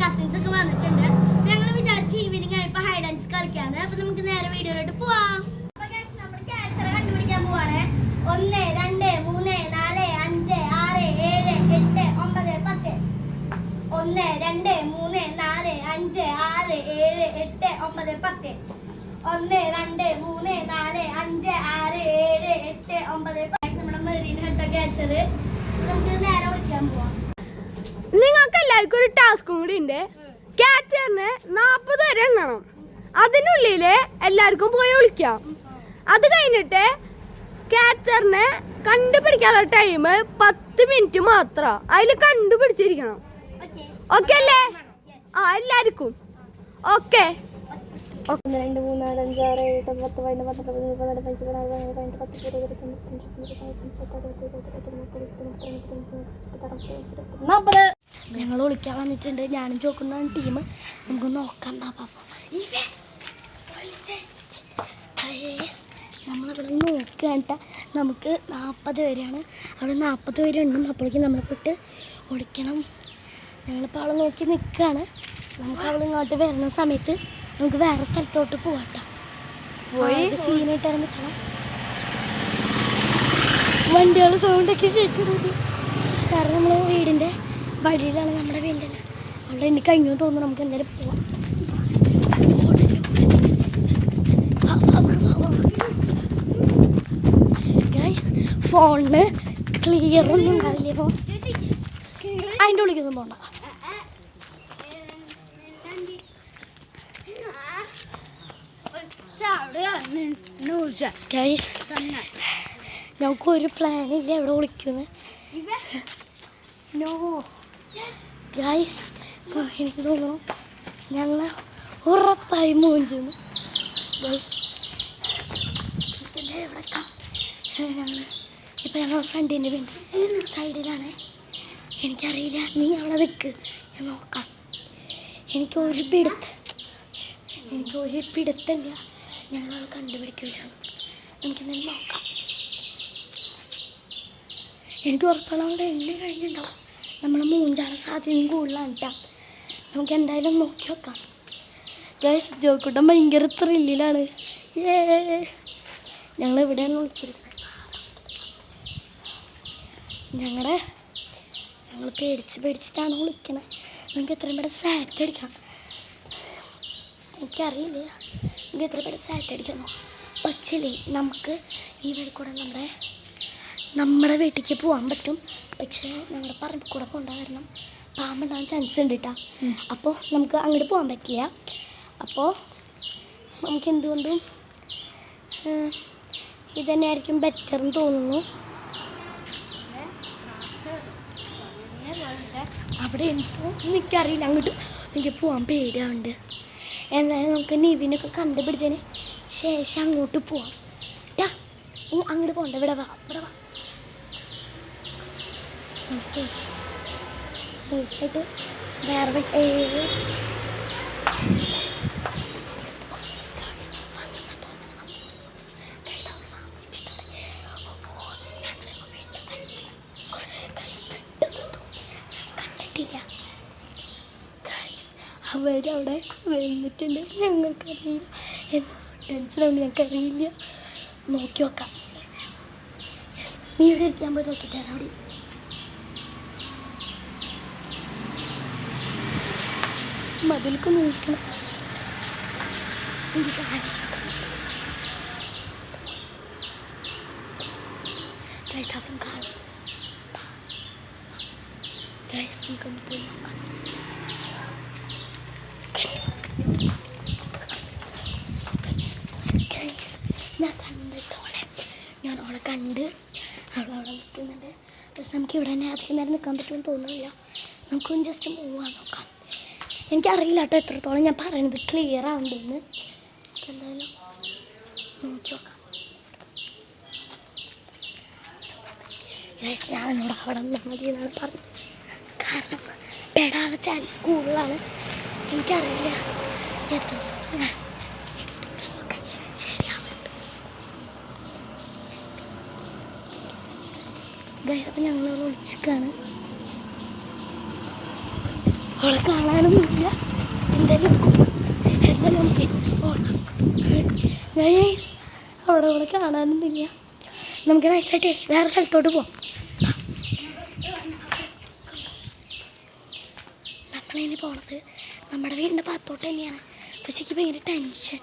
Cousins ഒക്കെ വന്നിട്ടുണ്ട്. ഞങ്ങൾ വിചാരിച്ചു ഈവനിങ് ആയപ്പോ ഹൈഡൻസ് കളിക്കാന്ന്. അപ്പൊ നമുക്ക് നേരെ വീഡിയോയിലോട്ട് പോവാം. അപ്പൊ നമ്മൾ ക്യാൻസർ കണ്ടുപിടിക്കാൻ പോവാണ്. 1 2 3 4 5 6 7 8 9 10. 1 2 3 4 5 6 7 8 9 10. 1 2 3 4 5 6 7 8 9 10. നമ്മുടെ മെറീൻ ഹെഡ് ക്യാൻസർ. നമുക്ക് നേരെ വിളിക്കാൻ പോവാം. നിങ്ങൾക്ക് എല്ലാവർക്കും ഒരു ടാസ്കും കൂടി ഉണ്ട്. ക്യാച്ചറിന് 40 വരെ എണ്ണണം. അതിനുള്ളില് എല്ലാവർക്കും പോയി വിളിക്കാം. അത് കഴിഞ്ഞിട്ട് ക്യാച്ചറിനെ കണ്ടുപിടിക്കാനുള്ള ടൈം 10 മിനിറ്റ് മാത്രം. അതിൽ കണ്ടുപിടിച്ചിരിക്കണം. ഓക്കെ അല്ലേ? എല്ലാവർക്കും ഓക്കെ. 1 2 3 4 5 6 7 8 9 10 11 12 13 14 15 16 17 18 ഞങ്ങൾ വിളിക്കാൻ വന്നിട്ടുണ്ട്. ഞാനും ചോക്കുന്നതാണ് ടീം. നമുക്ക് നോക്കാം. നമ്മളിവിടെ നോക്കുകണ്ട. നമുക്ക് 40 പേരാണ്. അവിടെ 40 പേര് എണ്ണും. അപ്പോഴേക്കും നമ്മൾ പോയിട്ട് ഓടിക്കണം. ഞങ്ങളിപ്പോൾ അവളെ നോക്കി നിൽക്കുകയാണ്. നമുക്ക് അവൾ ഇങ്ങോട്ട് വരുന്ന സമയത്ത് നമുക്ക് വേറെ സ്ഥലത്തോട്ട് പോവാട്ടോ. പോയി സീനായിട്ടാണ് നിൽക്കണം. വണ്ടികളുടെ സൗണ്ടൊക്കെ കേൾക്കുന്നത്. കാരണം നമ്മൾ വീടിൻ്റെ വഴിയിലാണ്. നമ്മുടെ വീടിൻ്റെ അവിടെ എണ്ണി കഴിഞ്ഞു തോന്നുന്നു. നമുക്ക് എന്തായാലും പോവാം. ഫോണിന് ക്ലിയർ ഒന്നും ഉണ്ടാവില്ല. ഇപ്പോൾ അതിൻ്റെ ഉള്ളിക്കൊന്നും പോകണ്ട. ഞങ്ങൾക്കൊരു പ്ലാനില്ല എവിടെ വിളിക്കുന്നത്. ഗൈസ് എനിക്ക് തോന്നുന്നു ഞങ്ങൾ ഉറപ്പായി മൂഞ്ചുന്നു. ഇപ്പം ഞങ്ങൾ ഫ്രണ്ടിൻ്റെ സൈഡിലാണ്. എനിക്കറിയില്ല. നീ അവിടെ നിൽക്ക്, ഞാൻ നോക്കാം. എനിക്കൊരു പിടുത്തമില്ല. ഞങ്ങൾ കണ്ടുപിടിക്കില്ല. എനിക്കെന്തായാലും നോക്കാം. എനിക്ക് ഉറപ്പാണ് അവിടെ എണ്ണ കഴിഞ്ഞിട്ടുണ്ടാവും. നമ്മൾ മൂഞ്ചാണ് സാധ്യതയും കൂടുതലാണ് കേട്ടോ. നമുക്ക് എന്തായാലും നോക്കി നോക്കാം. ഗൈസ് ജോക്കൂട്ടം ഭയങ്കര ത്രില്ലിലാണ്. ഞങ്ങൾ എവിടെയാണ് വിളിച്ചിരുന്നത്. ഞങ്ങൾ പേടിച്ചിട്ടാണ് വിളിക്കണത്. നമുക്ക് എത്രയും പേടെ സാറ്റ് അടിക്കണം. എനിക്കറിയില്ല നമുക്ക് എത്ര പേടെ സാറ്റ് അടിക്കണോ. പക്ഷേ നമുക്ക് ഈ വഴി കൂടെ നമ്മുടെ വീട്ടിലേക്ക് പോകാൻ പറ്റും. പക്ഷേ ഞങ്ങളുടെ പറമ്പിൽ കൂടെ പോകേണ്ട കാരണം പാമ്പുണ്ടാകാൻ ചാൻസ് ഉണ്ട് കേട്ടോ. അപ്പോൾ നമുക്ക് അങ്ങോട്ട് പോകാൻ പറ്റില്ല. അപ്പോൾ നമുക്ക് എന്തുകൊണ്ടും ഇതന്നെയായിരിക്കും ബെറ്റർ എന്ന് തോന്നുന്നു. അവിടെ എനിക്കറിയില്ല. അങ്ങോട്ട് എനിക്ക് പോകാൻ പേടിയാവുന്നുണ്ട്. എന്തായാലും നമുക്ക് നിവിനൊക്കെ കണ്ടുപിടിച്ചതിന് ശേഷം അങ്ങോട്ട് പോവാം. അങ്ങോട്ട് പോകണ്ട. ഇവിടെ വാ. നമുക്ക് വേറെ കണ്ടിട്ടില്ല. അവരവിടെ വന്നിട്ടുണ്ട്. ഞങ്ങൾക്കറിയില്ല. ടെൻഷനാണ്. ഞങ്ങൾക്കറിയില്ല. നോക്കി നോക്കാം. നീ ഇവിടെ ഇരിക്കാൻ പോയി നോക്കിയിട്ട് അവിടെ മതിലേക്ക് നോക്കണം. എനിക്ക് അവൻ കാണും. നമുക്കൊന്ന് പോയി നോക്കാം. ഞാൻ അവളെ കണ്ട് അവളവിടെ നിൽക്കുന്നുണ്ട്. പക്ഷെ നമുക്ക് ഇവിടെ തന്നെ അധികം നേരം നിൽക്കാൻ പറ്റുമെന്ന് തോന്നുന്നില്ല. നമുക്കൊന്ന് ജസ്റ്റ് മൂവാൻ നോക്കാം. എനിക്കറിയില്ല കേട്ടോ എത്രത്തോളം ഞാൻ പറയണത് ക്ലിയർ ആവുന്നുണ്ടെന്ന്. എന്തായാലും നോക്കി നോക്കാം. ഞാൻ എന്നോട് അവിടെ നിന്നാൽ മതി എന്നാണ് പറഞ്ഞത്. കാരണം പെടാനുള്ള ചാൻസ് കൂടുതലാണ്. എനിക്കറിയില്ല എത്രത്തോളം ശരിയാവുന്നുണ്ട്. ഗൈസ് അപ്പം ഞങ്ങൾ വിളിച്ചിട്ടാണ്. അവളെ കാണാനൊന്നുമില്ല. എന്തായാലും നമുക്ക് പോകണം. അവിടെ അവളെ കാണാനൊന്നുമില്ല. നമുക്ക് നൈസായിട്ട് വേറെ സ്ഥലത്തോട്ട് പോവാം. നമ്മളിനി പോണത് നമ്മുടെ വീടിൻ്റെ ഭാഗത്തോട്ട് തന്നെയാണ്. പക്ഷേ എനിക്ക് ഭയങ്കര ടെൻഷൻ.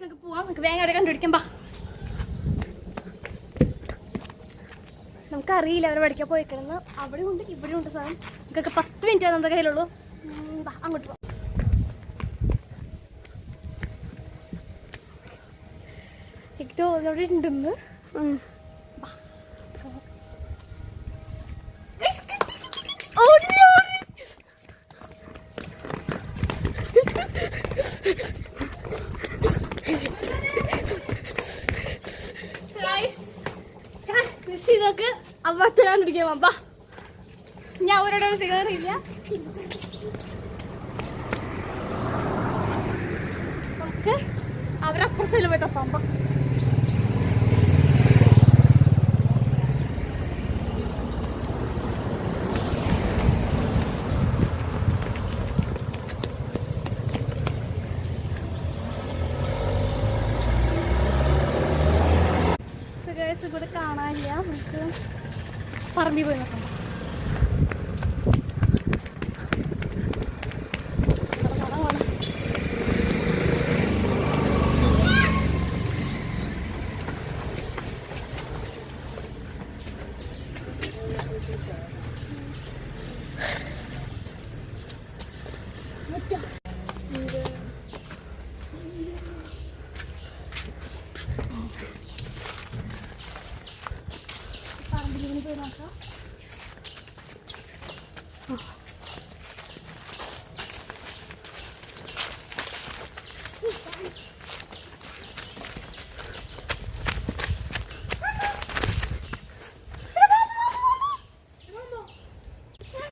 നമുക്ക് പോവാം. നമുക്ക് വേഗം അവിടെ കണ്ടുപിടിക്കാം. ബാ, നമുക്കറിയില്ല അവർ പഠിക്കാൻ പോയിക്കണമെന്ന്. അവിടെ ഉണ്ട് ഇവിടെ ഉണ്ട് സാധനം. നമുക്കൊക്കെ 10 മിനിറ്റ് നമ്മുടെ കയ്യിലുള്ളൂ. അങ്ങോട്ട് പോവാം. എനിക്ക് തോന്നുന്നു അവിടെ ഉണ്ടെന്ന്. ഇതൊക്കെ അവറ്റരാണ്ടിരിക്കാൻ പാ. ഞാൻ അവരോട് സിഗറില്ല. നമുക്ക് അവരപ്പുറത്തല്ലേ പോയി തപ്പാം. പാ, ഇവിടെ കാണാനില്ല. നമുക്ക് പറമ്പിൽ പോയി നോക്കാം.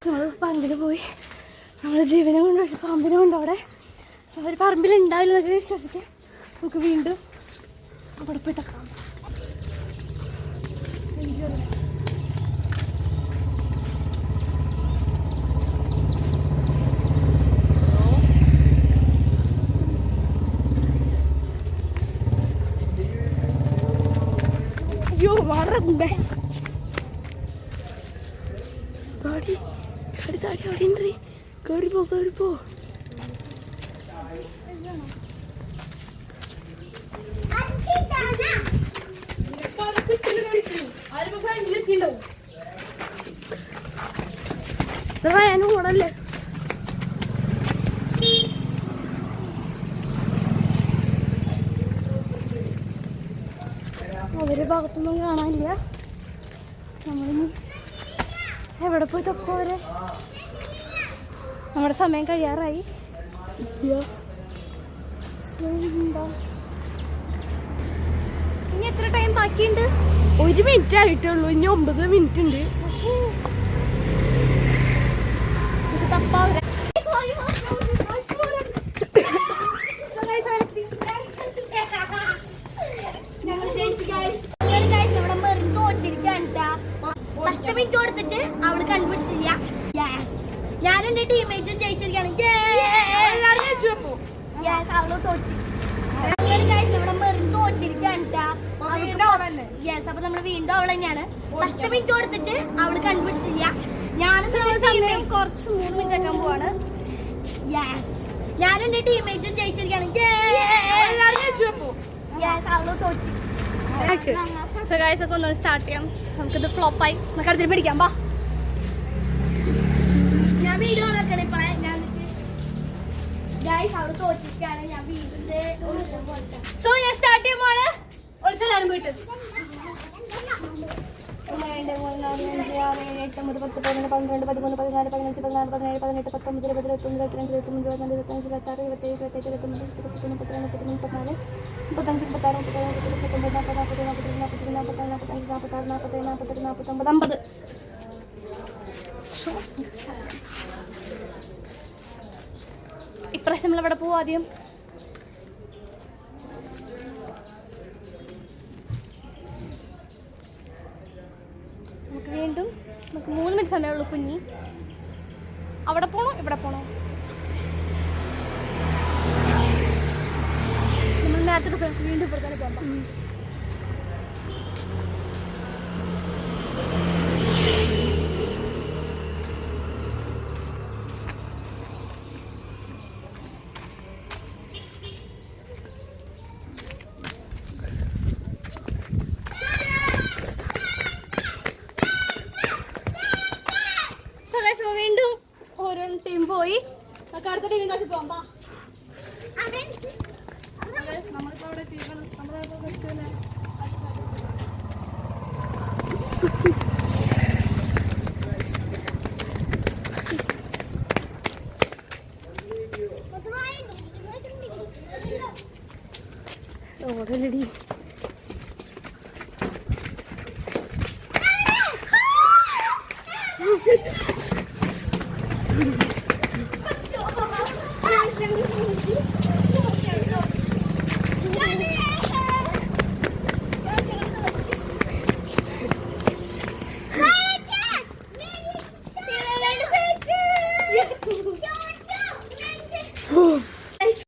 നമ്മൾ പറമ്പിൽ പോയി. നമ്മൾ ജീവനെ കൊണ്ട് ഒരു പാമ്പിനെ കൊണ്ട് അവിടെ അവർ പറമ്പിലുണ്ടാവില്ല എന്നൊക്കെ വിശ്വസിക്കാം. നമുക്ക് വീണ്ടും അവിടെ പോയി തക്കാം. അയ്യോ മറണ്ടേ ഗാഡി ഗാഡി അവിടെ ഉണ്ട്. കയറിപ്പോ കയറിപ്പോ. ഞാനും കൂടല്ലേ. അവര് ഭാഗത്തൊന്നും കാണാനില്ല. നമ്മളിനി എവിടെ പോയി തപ്പോരെ? നമ്മുടെ സമയം കഴിയാറായി. ഇനി എത്ര ടൈം ബാക്കിയുണ്ട്? 1 മിനിറ്റ് ആയിട്ടുള്ളൂ. ഇനി 9 മിനിറ്റ് ഉണ്ട്. തപ്പാവരെ മിനിറ്റ് കൊടുത്തിട്ട് അവള് കണ്ടുപിടിച്ചില്ല. ഞാനും എന്റെ ടീമേറ്റും ജയിച്ചിരിക്കുകയാണ്. അവള് തോറ്റി. നമ്മുടെ മെറിൻ തോറ്റിരിക്കുകയാണ്. അപ്പൊ നമ്മള് വീണ്ടും അവള് തന്നെയാണ്. 10 മിനിറ്റ് കൊടുത്തിട്ട് അവള് കണ്ടുപിടിച്ചില്ല. ഞാനും സമയം കുറച്ച് 3 മിനിറ്റ് ആക്കാൻ പോവാണ്. ഞാനും എന്റെ ടീമേറ്റും ജയിച്ചിരിക്കുകയാണ്. അവള് തോറ്റി. സോ ഗൈസ് ഒക്കെ ഒന്നുകൂടി സ്റ്റാർട്ട് ചെയ്യാം. നമുക്കിത് ഫ്ലോപ്പായി. നമുക്ക് അടുത്ത് പിടിക്കാം. ബാ, ഞാൻ വീഡിയോ നോക്കണം ഇപ്പോഴേ. ഞാൻ ഗൈസ് അവള് തോറ്റിരിക്കുകയാണ്. ഞാൻ വീടിന്റെ സോ ഞാൻ സ്റ്റാർട്ട് ചെയ്യുമ്പോഴാണ് ഒളിച്ചെല്ലാരും പോയിട്ട് 1 2 3 4 5 6 7 8 9 10 11 12 13 14 15 16 17 18 19 20 21 22 23 24 25 26 27 28 29 30 31 32 34 35 36 37 39 40 41 42 43 44 45 46 47 48 49 50. ഇപ്രാവശ്യം നമ്മളെവിടെ പോവും ആദ്യം? നമുക്ക് വീണ്ടും 3 മിനിറ്റ് സമയമുള്ളൂ കുഞ്ഞി. അവിടെ പോണോ ഇവിടെ പോണോ? നമ്മൾ നേരത്തെ വീണ്ടും ഇപ്പുറത്തേക്ക് പോകാം. വീണ്ടും ഓരോ ടീം പോയി. നമുക്ക് അടുത്ത ടീമിൽ നോക്കി പോകാം. നമ്മളിപ്പോ അവിടെ എത്തിക്കണം. ഓടലടി.